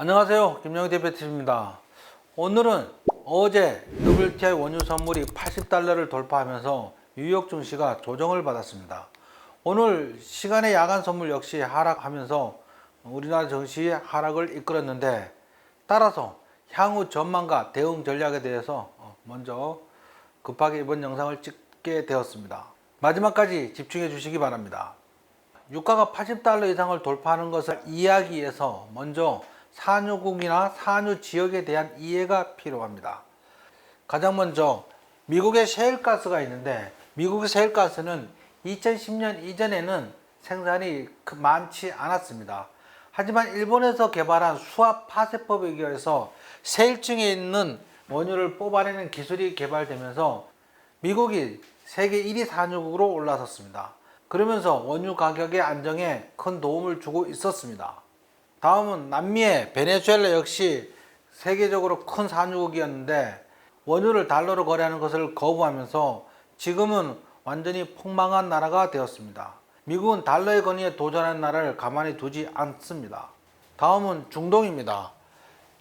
안녕하세요, 김영희 대표팀입니다. 오늘은 어제 WTI 원유 선물이 80달러를 돌파하면서 뉴욕 증시가 조정을 받았습니다. 오늘 시간의 야간 선물 역시 하락하면서 우리나라 증시의 하락을 이끌었는데, 따라서 향후 전망과 대응 전략에 대해서 먼저 급하게 이번 영상을 찍게 되었습니다. 마지막까지 집중해 주시기 바랍니다. 유가가 80달러 이상을 돌파하는 것을 이해하기 위해서 먼저 산유국이나 산유 지역에 대한 이해가 필요합니다. 가장 먼저 미국의 셰일가스가 있는데, 미국의 셰일가스는 2010년 이전에는 생산이 많지 않았습니다. 하지만 일본에서 개발한 수압 파쇄법에 의해서 셰일층에 있는 원유를 뽑아내는 기술이 개발되면서 미국이 세계 1위 산유국으로 올라섰습니다. 그러면서 원유 가격의 안정에 큰 도움을 주고 있었습니다. 다음은 남미의 베네수엘라 역시 세계적으로 큰 산유국이었는데, 원유를 달러로 거래하는 것을 거부하면서 지금은 완전히 폭망한 나라가 되었습니다. 미국은 달러의 권위에 도전하는 나라를 가만히 두지 않습니다. 다음은 중동입니다.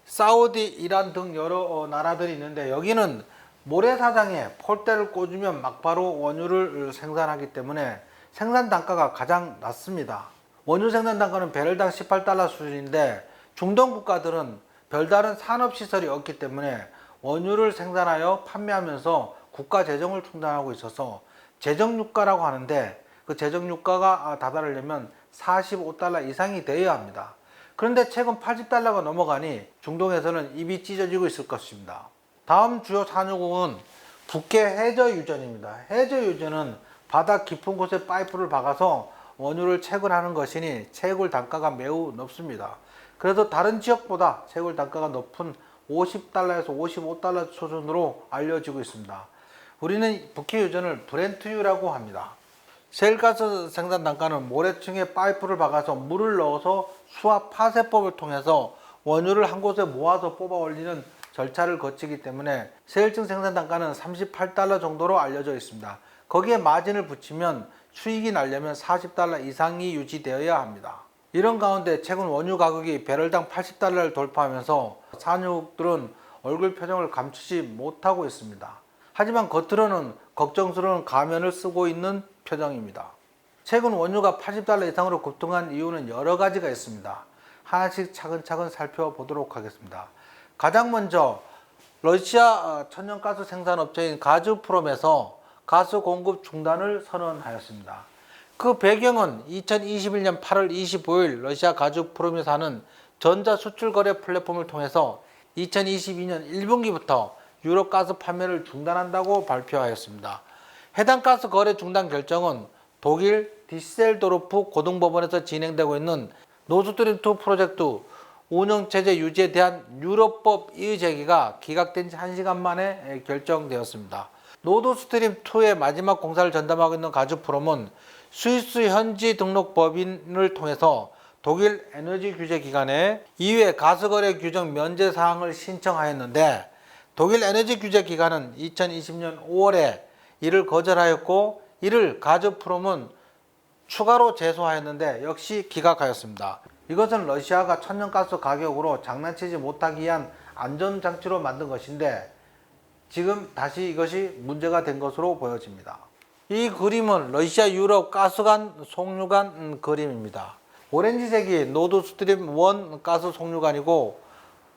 사우디, 이란 등 여러 나라들이 있는데, 여기는 모래사장에 폴대를 꽂으면 막바로 원유를 생산하기 때문에 생산 단가가 가장 낮습니다. 원유 생산 단가는 배럴당 18달러 수준인데, 중동 국가들은 별다른 산업시설이 없기 때문에 원유를 생산하여 판매하면서 국가 재정을 충당하고 있어서 재정유가라고 하는데, 그 재정유가가 다다르려면 45달러 이상이 되어야 합니다. 그런데 최근 80달러가 넘어가니 중동에서는 입이 찢어지고 있을 것입니다. 다음 주요 산유국은 북해 해저유전입니다. 해저유전은 바다 깊은 곳에 파이프를 박아서 원유를 채굴하는 것이니 채굴 단가가 매우 높습니다. 그래서 다른 지역보다 채굴 단가가 높은 50달러에서 55달러 수준으로 알려지고 있습니다. 우리는 북해 유전을 브렌트유라고 합니다. 셰일가스 생산 단가는 모래층에 파이프를 박아서 물을 넣어서 수압 파쇄법을 통해서 원유를 한 곳에 모아서 뽑아 올리는 절차를 거치기 때문에 셰일층 생산 단가는 38달러 정도로 알려져 있습니다. 거기에 마진을 붙이면 수익이 나려면 40달러 이상이 유지되어야 합니다. 이런 가운데 최근 원유 가격이 배럴당 80달러를 돌파하면서 산유국들은 얼굴 표정을 감추지 못하고 있습니다. 하지만 겉으로는 걱정스러운 가면을 쓰고 있는 표정입니다. 최근 원유가 80달러 이상으로 급등한 이유는 여러 가지가 있습니다. 하나씩 차근차근 살펴보도록 하겠습니다. 가장 먼저 러시아 천연가스 생산업체인 가즈프롬에서 가스 공급 중단을 선언하였습니다. 그 배경은 2021년 8월 25일 러시아 가즈프롬에서 하는 전자수출거래 플랫폼을 통해서 2022년 1분기부터 유럽 가스 판매를 중단한다고 발표하였습니다. 해당 가스 거래 중단 결정은 독일 디셀도르프 고등법원에서 진행되고 있는 노스트림2 프로젝트 운영체제 유지에 대한 유럽법 이의 제기가 기각된 지 1시간 만에 결정되었습니다. 노드스트림2의 마지막 공사를 전담하고 있는 가즈프롬은 스위스 현지 등록 법인을 통해서 독일 에너지 규제 기관에 이외 가스거래 규정 면제 사항을 신청하였는데, 독일 에너지 규제 기관은 2020년 5월에 이를 거절하였고, 이를 가즈프롬은 추가로 제소하였는데 역시 기각하였습니다. 이것은 러시아가 천연가스 가격으로 장난치지 못하기 위한 안전장치로 만든 것인데, 지금 다시 이것이 문제가 된 것으로 보여집니다. 이 그림은 러시아 유럽 가스관 송유관 그림입니다. 오렌지색이 노드스트림 1 가스 송유관이고,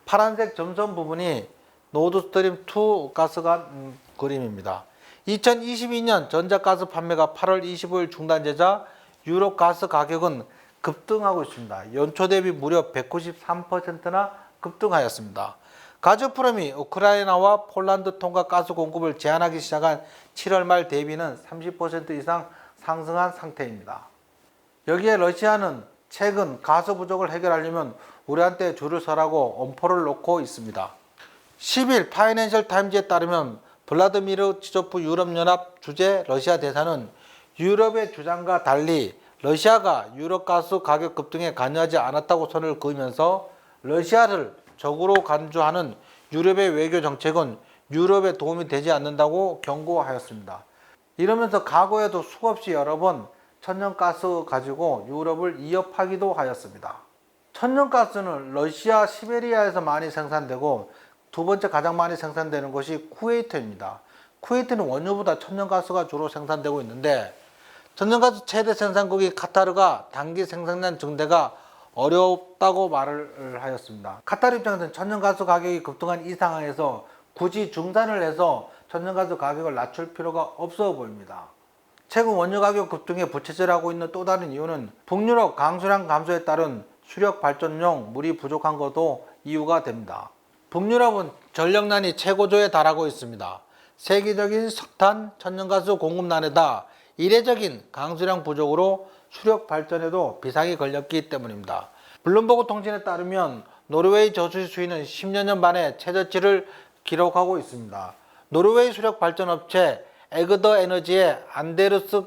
파란색 점선 부분이 노드스트림 2 가스관 그림입니다. 2022년 전자가스 판매가 8월 25일 중단되자 유럽 가스 가격은 급등하고 있습니다. 연초 대비 무려 193%나 급등하였습니다. 가즈프롬이 우크라이나와 폴란드 통과 가스 공급을 제한하기 시작한 7월 말 대비는 30% 이상 상승한 상태입니다. 여기에 러시아는 최근 가스 부족을 해결하려면 우리한테 줄을 서라고 엄포를 놓고 있습니다. 10일 파이낸셜 타임즈에 따르면 블라드미르 치조프 유럽연합 주재 러시아 대사는 유럽의 주장과 달리 러시아가 유럽 가스 가격 급등에 관여하지 않았다고 선을 그으면서 러시아를 적으로 간주하는 유럽의 외교 정책은 유럽에 도움이 되지 않는다고 경고하였습니다. 이러면서 과거에도 수없이 여러 번 천연가스 가지고 유럽을 위협하기도 하였습니다. 천연가스는 러시아 시베리아에서 많이 생산되고 두 번째 가장 많이 생산되는 곳이 쿠웨이트입니다. 쿠웨이트는 원유보다 천연가스가 주로 생산되고 있는데 천연가스 최대 생산국이 카타르가 단기 생산량 증대가 어렵다고 말을 하였습니다. 카타르 입장에서는 천연가스 가격이 급등한 이 상황에서 굳이 중단을 해서 천연가스 가격을 낮출 필요가 없어 보입니다. 최근 원유 가격 급등에 부채질하고 있는 또 다른 이유는 북유럽 강수량 감소에 따른 수력 발전용 물이 부족한 것도 이유가 됩니다. 북유럽은 전력난이 최고조에 달하고 있습니다. 세계적인 석탄, 천연가스 공급난에다 이례적인 강수량 부족으로 수력 발전에도 비상이 걸렸기 때문입니다. 블룸버그 통신에 따르면 노르웨이 저수지 수위는 10여 년 만에 최저치를 기록하고 있습니다. 노르웨이 수력 발전 업체 에그더 에너지의 안데르스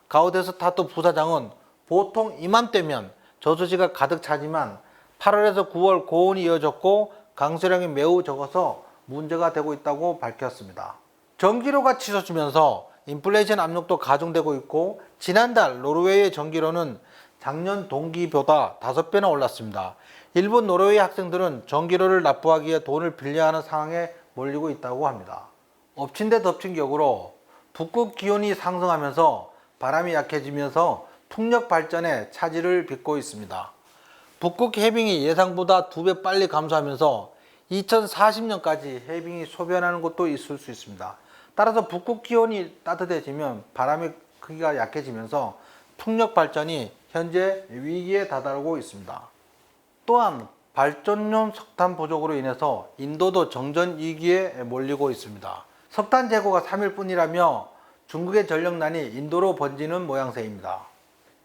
가우데스타트 부사장은 보통 이맘때면 저수지가 가득 차지만 8월에서 9월 고온이 이어졌고 강수량이 매우 적어서 문제가 되고 있다고 밝혔습니다. 전기료가 치솟으면서 인플레이션 압력도 가중되고 있고 지난달 노르웨이의 전기료는 작년 동기보다 5배나 올랐습니다. 일부 노르웨이 학생들은 전기료를 납부하기 위해 돈을 빌려야 하는 상황에 몰리고 있다고 합니다. 엎친 데 덮친 격으로 북극 기온이 상승하면서 바람이 약해지면서 풍력 발전에 차질을 빚고 있습니다. 북극 해빙이 예상보다 2배 빨리 감소하면서 2040년까지 해빙이 소변하는 곳도 있을 수 있습니다. 따라서 북극 기온이 따뜻해지면 바람의 크기가 약해지면서 풍력 발전이 현재 위기에 다다르고 있습니다. 또한 발전용 석탄 부족으로 인해서 인도도 정전 위기에 몰리고 있습니다. 석탄 재고가 3일 뿐이라며 중국의 전력난이 인도로 번지는 모양새입니다.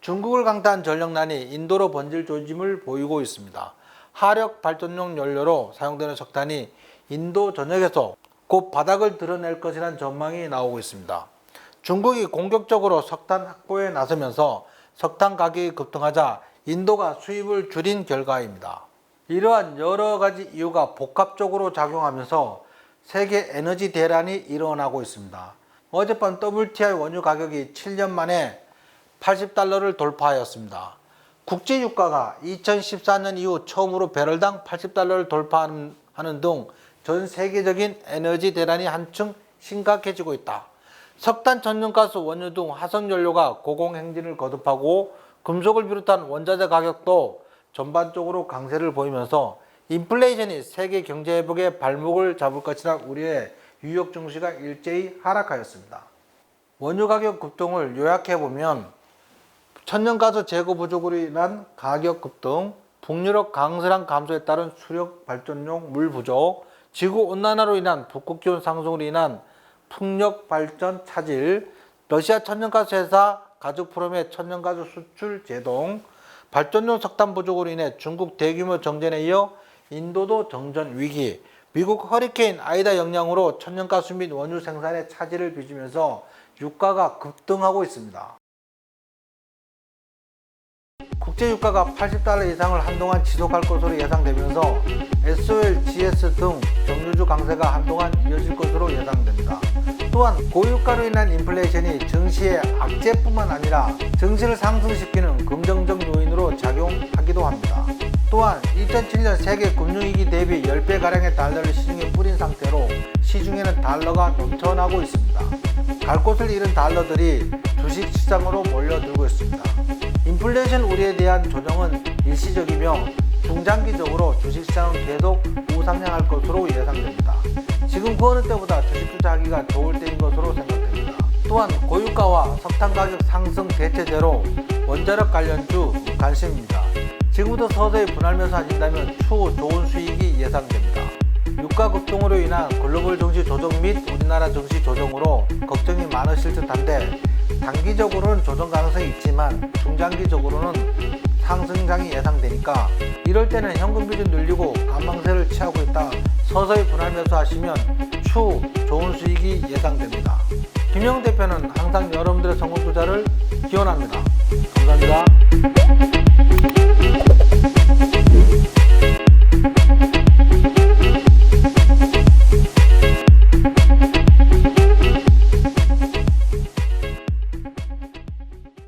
중국을 강타한 전력난이 인도로 번질 조짐을 보이고 있습니다. 하력 발전용 연료로 사용되는 석탄이 인도 전역에서 곧 바닥을 드러낼 것이라는 전망이 나오고 있습니다. 중국이 공격적으로 석탄 확보에 나서면서 석탄 가격이 급등하자 인도가 수입을 줄인 결과입니다. 이러한 여러 가지 이유가 복합적으로 작용하면서 세계 에너지 대란이 일어나고 있습니다. 어젯밤 WTI 원유 가격이 7년 만에 80달러를 돌파하였습니다. 국제 유가가 2014년 이후 처음으로 배럴당 80달러를 돌파하는 등 전 세계적인 에너지 대란이 한층 심각해지고 있다. 석탄, 천연가스, 원유 등 화석연료가 고공행진을 거듭하고 금속을 비롯한 원자재 가격도 전반적으로 강세를 보이면서 인플레이션이 세계 경제 회복의 발목을 잡을 것이라 우려해 뉴욕 증시가 일제히 하락하였습니다. 원유 가격 급등을 요약해보면 천연가스 재고 부족으로 인한 가격 급등, 북유럽 강수량 감소에 따른 수력 발전용 물 부족, 지구온난화로 인한 북극기온 상승으로 인한 풍력 발전 차질, 러시아 천연가스 회사 가즈프롬의 천연가스 수출 제동, 발전용 석탄 부족으로 인해 중국 대규모 정전에 이어 인도도 정전 위기, 미국 허리케인 아이다 영향으로 천연가스 및 원유 생산에 차질을 빚으면서 유가가 급등하고 있습니다. 국제 유가가 80달러 이상을 한동안 지속할 것으로 예상되면서 SOL, GS 등 정유주 강세가 한동안 이어질 것으로 예상됩니다. 또한 고유가로 인한 인플레이션이 증시의 악재뿐만 아니라 증시를 상승시키는 긍정적 요인으로 작용하기도 합니다. 또한 2007년 세계 금융위기 대비 10배가량의 달러를 시중에 뿌린 상태로 시중에는 달러가 넘쳐나고 있습니다. 갈 곳을 잃은 달러들이 주식시장으로 몰려들고 있습니다. 인플레이션 우려에 대한 조정은 일시적이며 중장기적으로 주식시장은 계속 우상향할 것으로 예상됩니다. 지금 그 어느 때보다 주식 투자하기가 좋을 때인 것으로 생각됩니다. 또한 고유가와 석탄 가격 상승 대체제로 원자력 관련주 관심입니다. 지금부터 서서히 분할매수 하신다면 추후 좋은 수익이 예상됩니다. 유가 급등으로 인한 글로벌 증시 조정 및 우리나라 증시 조정으로 걱정이 많으실 듯한데 단기적으로는 조정 가능성이 있지만 중장기적으로는 상승장이 예상되니까 이럴 때는 현금 비중 늘리고 관망세를 취하고 있다 서서히 분할 매수하시면 추후 좋은 수익이 예상됩니다. 김영 대표는 항상 여러분들의 성공 투자를 기원합니다. 감사합니다.